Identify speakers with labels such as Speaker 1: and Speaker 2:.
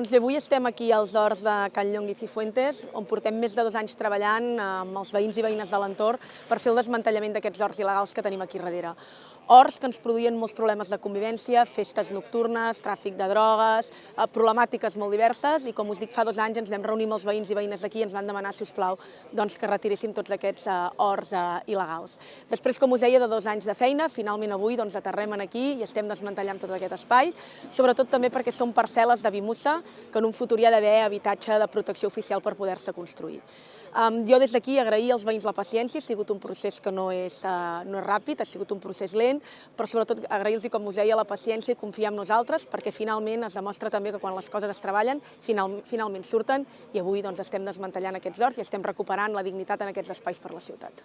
Speaker 1: Doncs bé, avui estem aquí als horts de Can Llong i Cifuentes, on portem més de 2 anys treballant amb els veïns i veïnes de l'entorn per fer el desmantellament d'aquests horts il·legals que tenim aquí darrere. Horts que ens produïen molts problemes de convivència, festes nocturnes, tràfic de drogues, problemàtiques molt diverses, i com us dic, fa 2 anys ens vam reunir amb els veïns i veïnes d'aquí i ens van demanar, si us plau, que retiréssim tots aquests horts il·legals. Després, com us deia, de 2 anys de feina, finalment avui aterrem aquí i estem desmantellant tot aquest espai, sobretot també perquè són parcel·les de Bimussa, que en un futur hi ha d'haver habitatge de protecció oficial per poder-se construir. Jo des d'aquí agrair als veïns la paciència, ha sigut un procés que no és ràpid, ha sigut un procés lent, però sobretot agrair-los, com us deia, la paciència i confiar en nosaltres, perquè finalment es demostra també que quan les coses es treballen, finalment surten, i avui estem desmantellant aquests horts i estem recuperant la dignitat en aquests espais per la ciutat.